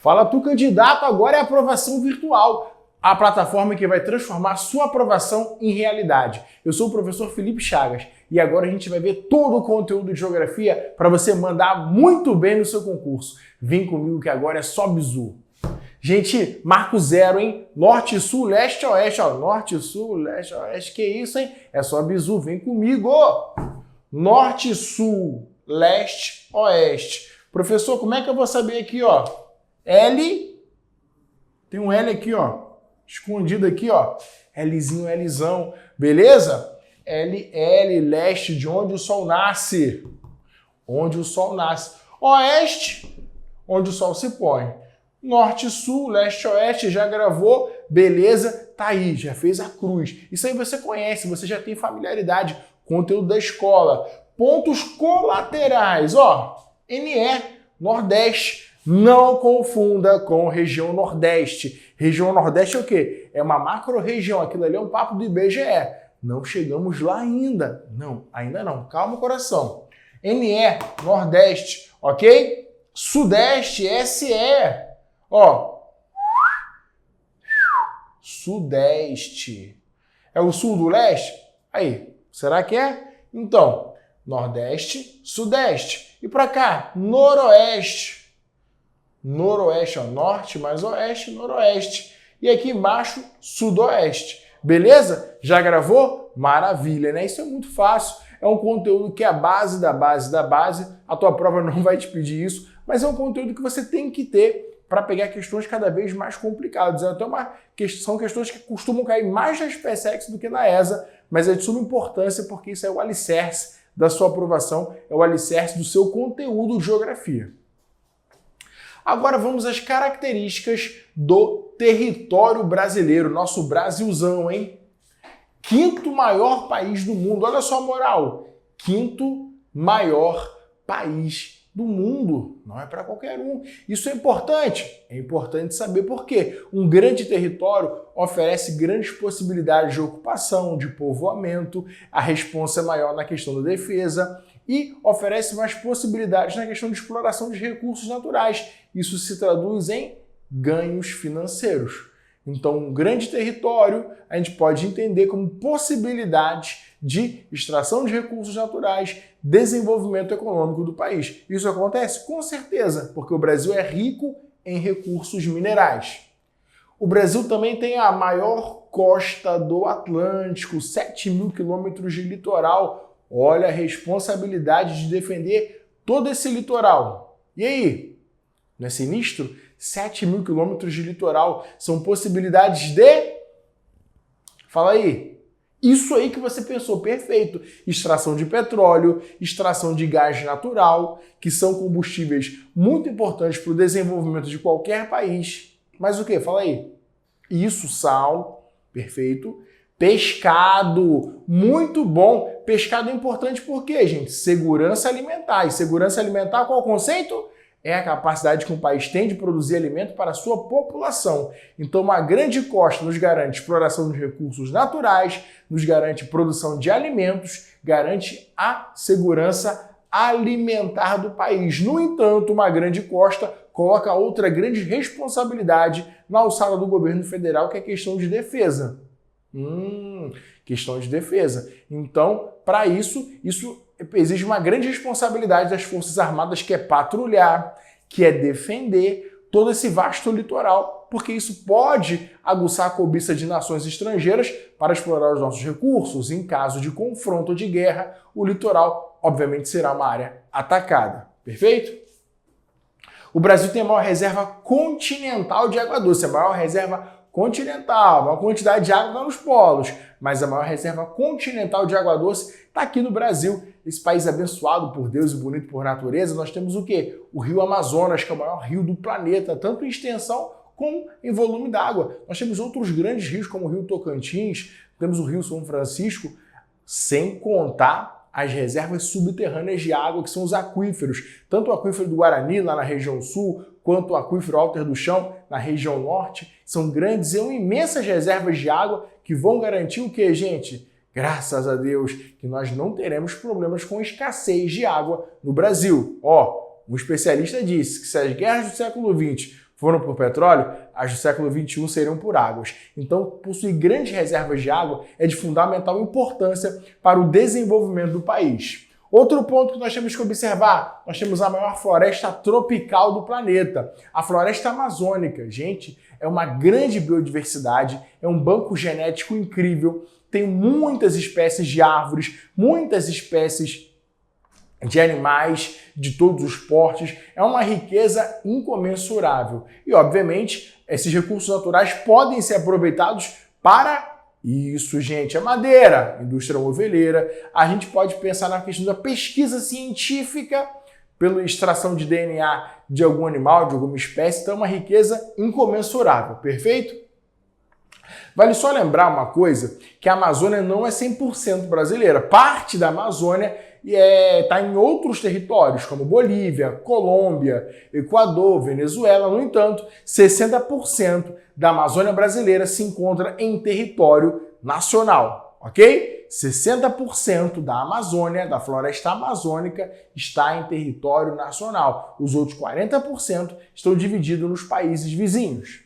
Fala tu, candidato, agora é a aprovação virtual, a plataforma que vai transformar sua aprovação em realidade. Eu sou o professor Felipe Chagas e agora a gente vai ver todo o conteúdo de geografia para você mandar muito bem no seu concurso. Vem comigo que agora é só bizu. Gente, marco zero, hein? Norte, sul, leste, oeste. Ó, norte, sul, leste, oeste. Que isso, hein? É só bizu, vem comigo. Norte, sul, leste, oeste. Professor, como é que eu vou saber aqui, ó? L, tem um L aqui, ó, escondido aqui, ó, Lzinho, Lzão, beleza? L, leste, de onde o sol nasce. Onde o sol nasce. Oeste, onde o sol se põe. Norte, sul, leste, oeste, já gravou, beleza? Tá aí, já fez a cruz. Isso aí você conhece, você já tem familiaridade, conteúdo da escola. Pontos colaterais, ó, NE, Nordeste. Não confunda com região Nordeste. Região Nordeste é o quê? É uma macro-região. Aquilo ali é um papo do IBGE. Não chegamos lá ainda. Não, ainda não. Calma, coração. NE, Nordeste, ok? Sudeste, SE. Ó. Sudeste. É o sul do leste? Aí, será que é? Então, Nordeste, Sudeste. E para cá, Noroeste. Noroeste, ó, norte mais oeste, noroeste. E aqui embaixo, sudoeste. Beleza? Já gravou? Maravilha, né? Isso é muito fácil. É um conteúdo que é a base da base da base. A tua prova não vai te pedir isso, mas é um conteúdo que você tem que ter para pegar questões cada vez mais complicadas. São questões que costumam cair mais na SpaceX do que na ESA, mas é de suma importância porque isso é o alicerce da sua aprovação, é o alicerce do seu conteúdo de geografia. Agora vamos às características do território brasileiro, nosso Brasilzão, hein? Quinto maior país do mundo, olha só a moral, quinto maior país do mundo, não é para qualquer um. Isso é importante saber por quê. Um grande território oferece grandes possibilidades de ocupação, de povoamento, a responsa é maior na questão da defesa, e oferece mais possibilidades na questão de exploração de recursos naturais. Isso se traduz em ganhos financeiros. Então, um grande território a gente pode entender como possibilidades de extração de recursos naturais, desenvolvimento econômico do país. Isso acontece? Com certeza, porque o Brasil é rico em recursos minerais. O Brasil também tem a maior costa do Atlântico, 7.000 quilômetros de litoral. Olha a responsabilidade de defender todo esse litoral. E aí? Não é sinistro? 7.000 quilômetros de litoral são possibilidades de... Fala aí. Isso aí que você pensou, perfeito. Extração de petróleo, extração de gás natural, que são combustíveis muito importantes para o desenvolvimento de qualquer país. Mas o que? Fala aí. Isso, sal, perfeito. Pescado, muito bom. Pescado é importante por quê, gente? Segurança alimentar. E segurança alimentar, qual o conceito? É a capacidade que um país tem de produzir alimento para a sua população. Então, uma grande costa nos garante exploração de recursos naturais, nos garante produção de alimentos, garante a segurança alimentar do país. No entanto, uma grande costa coloca outra grande responsabilidade na alçada do governo federal, que é a questão de defesa. Questão de defesa. Então, para isso exige uma grande responsabilidade das Forças Armadas, que é patrulhar, que é defender todo esse vasto litoral, porque isso pode aguçar a cobiça de nações estrangeiras para explorar os nossos recursos. Em caso de confronto ou de guerra, o litoral, obviamente, será uma área atacada. Perfeito? O Brasil tem a maior reserva continental de água doce, a maior reserva continental, uma quantidade de água nos polos, mas a maior reserva continental de água doce está aqui no Brasil. Esse país abençoado por Deus e bonito por natureza, nós temos o quê? O Rio Amazonas, que é o maior rio do planeta, tanto em extensão como em volume d'água. Nós temos outros grandes rios, como o Rio Tocantins, temos o Rio São Francisco, sem contar as reservas subterrâneas de água, que são os aquíferos. Tanto o aquífero do Guarani, lá na região sul, quanto o aquífero Alter do Chão, na região norte, são grandes e imensas reservas de água que vão garantir o quê, gente? Graças a Deus que nós não teremos problemas com escassez de água no Brasil. Ó, um especialista disse que se as guerras do século XX foram por petróleo, as do século XXI seriam por águas. Então, possuir grandes reservas de água é de fundamental importância para o desenvolvimento do país. Outro ponto que nós temos que observar, nós temos a maior floresta tropical do planeta, a floresta amazônica. Gente, é uma grande biodiversidade, é um banco genético incrível, tem muitas espécies de árvores, muitas espécies de animais de todos os portes, é uma riqueza incomensurável. E, obviamente, esses recursos naturais podem ser aproveitados para isso, gente, a madeira, indústria moveleira. A gente pode pensar na questão da pesquisa científica pela extração de DNA de algum animal, de alguma espécie. Então é uma riqueza incomensurável, perfeito? Vale só lembrar uma coisa, que a Amazônia não é 100% brasileira. Parte da Amazônia está em outros territórios, como Bolívia, Colômbia, Equador, Venezuela. No entanto, 60% da Amazônia brasileira se encontra em território nacional, ok? 60% da Amazônia, da floresta amazônica, está em território nacional. Os outros 40% estão divididos nos países vizinhos.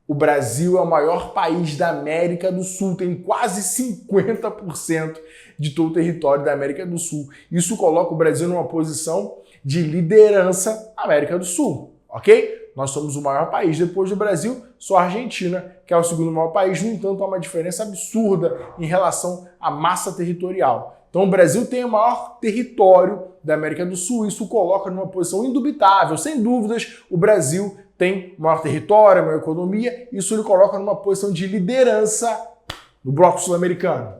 O Brasil é o maior país da América do Sul, tem quase 50% de todo o território da América do Sul. Isso coloca o Brasil numa posição de liderança na América do Sul, ok? Nós somos o maior país. Depois do Brasil, só a Argentina, que é o segundo maior país. No entanto, há uma diferença absurda em relação à massa territorial. Então, o Brasil tem o maior território da América do Sul. Isso o coloca numa posição indubitável. Sem dúvidas, o Brasil tem maior território, maior economia. Isso lhe coloca numa posição de liderança no bloco sul-americano.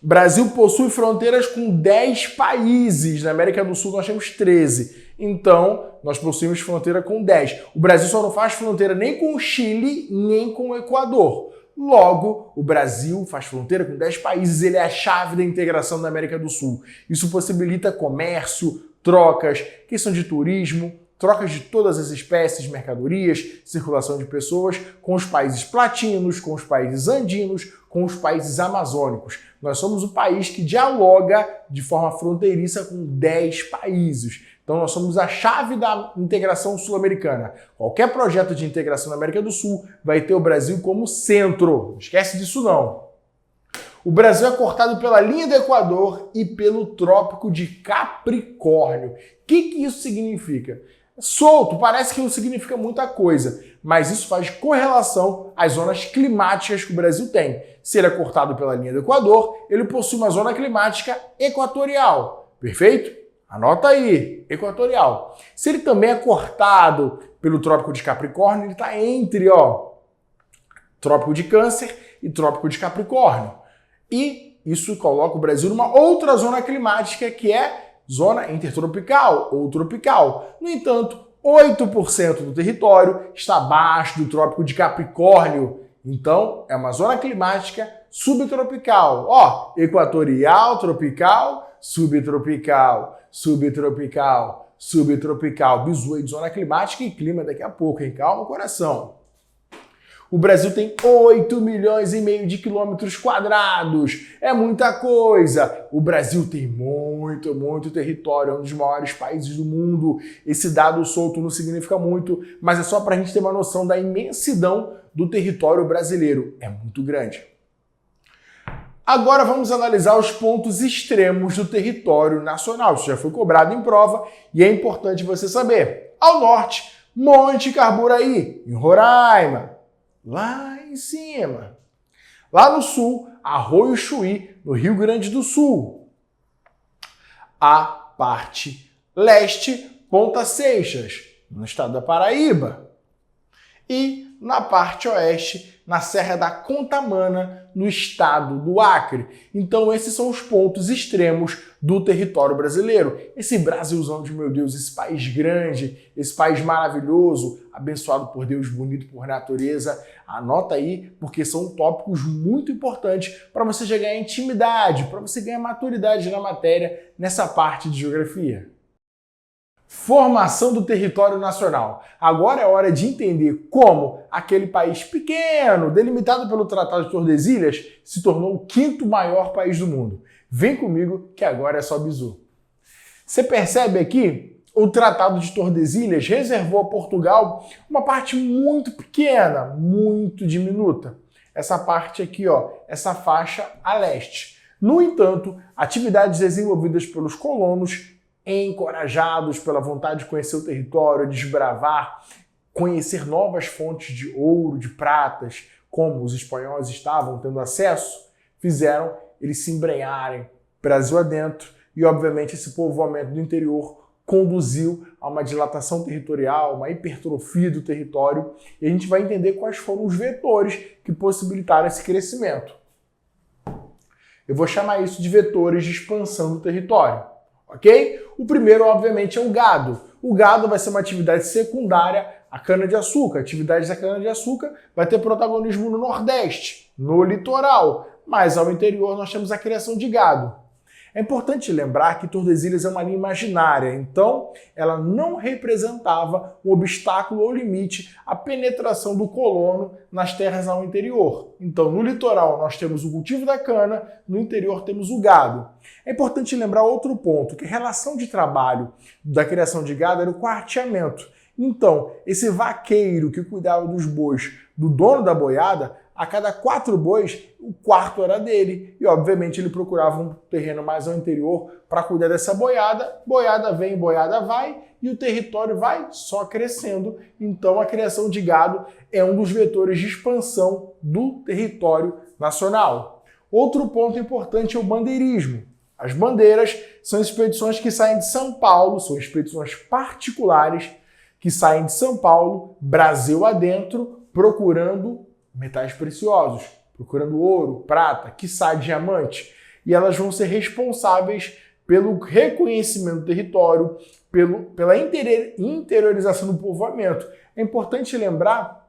O Brasil possui fronteiras com 10 países. Na América do Sul nós temos 13. Então, nós possuímos fronteira com 10. O Brasil só não faz fronteira nem com o Chile, nem com o Equador. Logo, o Brasil faz fronteira com 10 países. Ele é a chave da integração da América do Sul. Isso possibilita comércio, trocas, questão de turismo, trocas de todas as espécies, mercadorias, circulação de pessoas com os países platinos, com os países andinos, com os países amazônicos. Nós somos o país que dialoga de forma fronteiriça com 10 países. Então nós somos a chave da integração sul-americana. Qualquer projeto de integração na América do Sul vai ter o Brasil como centro. Não esquece disso não. O Brasil é cortado pela linha do Equador e pelo Trópico de Capricórnio. O que isso significa? Solto, parece que não significa muita coisa, mas isso faz correlação às zonas climáticas que o Brasil tem. Se ele é cortado pela linha do Equador, ele possui uma zona climática equatorial. Perfeito? Anota aí, equatorial. Se ele também é cortado pelo Trópico de Capricórnio, ele está entre Trópico de Câncer e Trópico de Capricórnio. E isso coloca o Brasil numa outra zona climática que é zona intertropical ou tropical. No entanto, 8% do território está abaixo do Trópico de Capricórnio. Então, é uma zona climática subtropical. Equatorial, tropical, subtropical, subtropical, subtropical. Bizu aí de zona climática e clima daqui a pouco, hein? Calma o coração. O Brasil tem 8,5 milhões de quilômetros quadrados. É muita coisa. O Brasil tem muito território. É um dos maiores países do mundo. Esse dado solto não significa muito, mas é só para a gente ter uma noção da imensidão do território brasileiro. É muito grande. Agora vamos analisar os pontos extremos do território nacional. Isso já foi cobrado em prova e é importante você saber. Ao norte, Monte Carburaí, em Roraima. Lá em cima. Lá no sul, Arroio Chuí, no Rio Grande do Sul. A parte leste, Ponta Seixas, no estado da Paraíba. E na parte oeste, na Serra da Contamana, no estado do Acre. Então esses são os pontos extremos do território brasileiro. Esse Brasilzão de meu Deus, esse país grande, esse país maravilhoso, abençoado por Deus, bonito por natureza. Anota aí, porque são tópicos muito importantes para você já ganhar intimidade, para você ganhar maturidade na matéria, nessa parte de geografia. Formação do território nacional. Agora é hora de entender como aquele país pequeno, delimitado pelo Tratado de Tordesilhas, se tornou o 5º maior país do mundo. Vem comigo que agora é só bizu. Você percebe aqui o Tratado de Tordesilhas reservou a Portugal uma parte muito pequena, muito diminuta. Essa parte aqui, ó, essa faixa a leste. No entanto, atividades desenvolvidas pelos colonos, encorajados pela vontade de conhecer o território, desbravar, conhecer novas fontes de ouro, de pratas, como os espanhóis estavam tendo acesso, fizeram eles se embrenharem Brasil adentro e, obviamente, esse povoamento do interior conduziu a uma dilatação territorial, uma hipertrofia do território, e a gente vai entender quais foram os vetores que possibilitaram esse crescimento. Eu vou chamar isso de vetores de expansão do território, ok? O primeiro, obviamente, é o gado. O gado vai ser uma atividade secundária à cana-de-açúcar. A atividade da cana-de-açúcar vai ter protagonismo no Nordeste, no litoral, mas ao interior nós temos a criação de gado. É importante lembrar que Tordesilhas é uma linha imaginária, então ela não representava um obstáculo ou limite à penetração do colono nas terras ao interior. Então, no litoral nós temos o cultivo da cana, no interior temos o gado. É importante lembrar outro ponto, que a relação de trabalho da criação de gado era o quarteamento. Então, esse vaqueiro que cuidava dos bois do dono da boiada, a cada 4 bois, o quarto era dele. E, obviamente, ele procurava um terreno mais ao interior para cuidar dessa boiada. Boiada vem, boiada vai, e o território vai só crescendo. Então, a criação de gado é um dos vetores de expansão do território nacional. Outro ponto importante é o bandeirismo. As bandeiras são expedições que saem de São Paulo, são expedições particulares que saem de São Paulo, Brasil adentro, procurando metais preciosos, procurando ouro, prata, quiçá diamante, e elas vão ser responsáveis pelo reconhecimento do território, pela interiorização do povoamento. É importante lembrar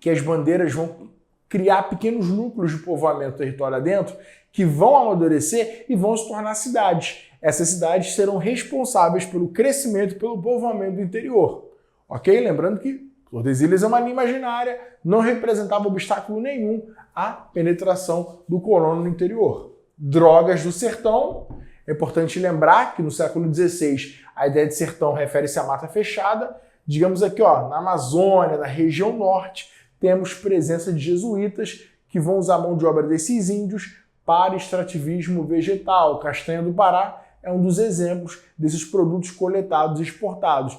que as bandeiras vão criar pequenos núcleos de povoamento do território adentro que vão amadurecer e vão se tornar cidades. Essas cidades serão responsáveis pelo crescimento e pelo povoamento do interior. Ok? Lembrando que Tordesilhas é uma linha imaginária, não representava obstáculo nenhum à penetração do colono no interior. Drogas do sertão. É importante lembrar que no século XVI a ideia de sertão refere-se à mata fechada. Digamos aqui, ó, na Amazônia, na região norte, temos presença de jesuítas que vão usar a mão de obra desses índios para extrativismo vegetal. Castanha do Pará é um dos exemplos desses produtos coletados e exportados.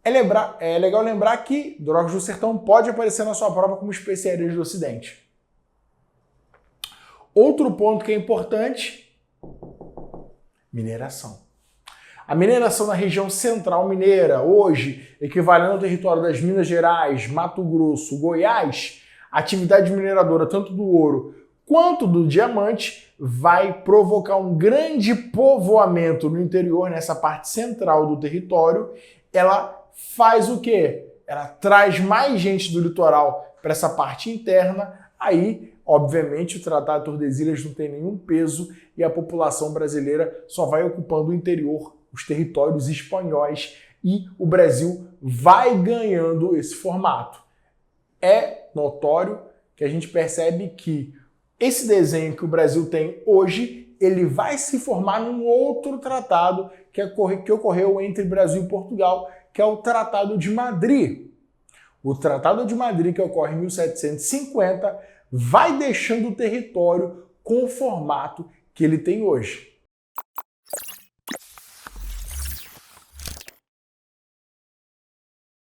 É legal lembrar que drogas do sertão pode aparecer na sua prova como especiarias do Ocidente. Outro ponto que é importante, mineração. A mineração na região central mineira, hoje equivalendo ao território das Minas Gerais, Mato Grosso, Goiás, a atividade mineradora tanto do ouro quanto do diamante vai provocar um grande povoamento no interior, nessa parte central do território. Ela faz o quê? Ela traz mais gente do litoral para essa parte interna, aí, obviamente, o Tratado de Tordesilhas não tem nenhum peso e a população brasileira só vai ocupando o interior, os territórios espanhóis, e o Brasil vai ganhando esse formato. É notório que a gente percebe que esse desenho que o Brasil tem hoje, ele vai se formar num outro tratado que ocorreu entre Brasil e Portugal, que é o Tratado de Madrid. O Tratado de Madrid, que ocorre em 1750, vai deixando o território com o formato que ele tem hoje.